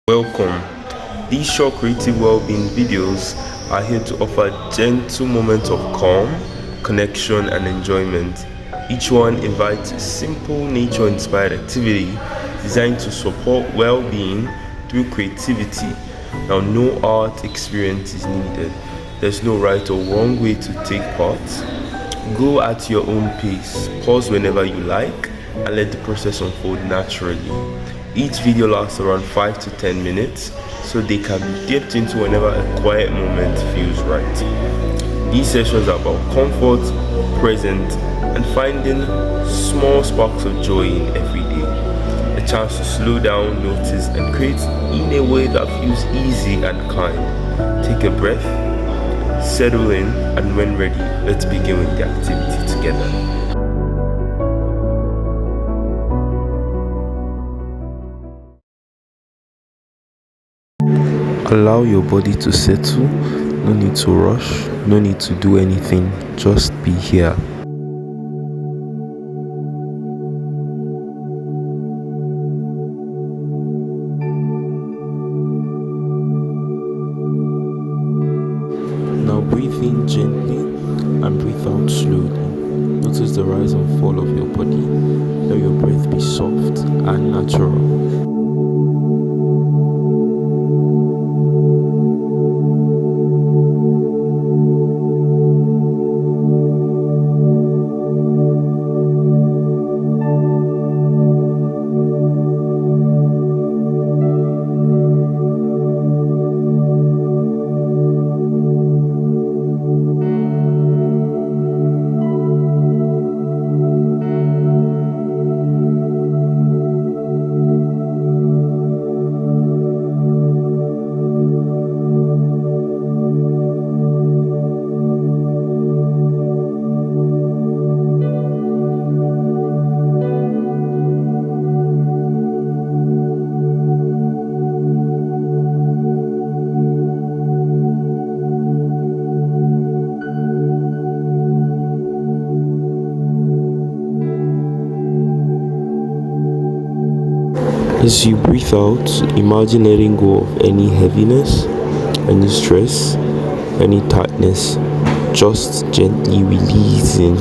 Welcome. These short creative well-being videos are here to offer gentle moments of calm, connection and enjoyment. Each one invites a simple nature-inspired activity designed to support well-being through creativity. Now, no art experience is needed. There's no right or wrong way to take part. Go at your own pace, pause whenever you like, and let the process unfold naturally. Each video lasts around 5 to 10 minutes, so they can be dipped into whenever a quiet moment feels right. These sessions are about comfort, present, and finding small sparks of joy in every day. A chance to slow down, notice, and create in a way that feels easy and kind. Take a breath, settle in, and when ready, let's begin with the activity together. Allow your body to settle. No need to rush, no need to do anything, just be here. Now breathe in gently and breathe out slowly. Notice the rise and fall of your body. Let your breath be soft and natural. As you breathe out, imagine letting go of any heaviness, any stress, any tightness, just gently releasing.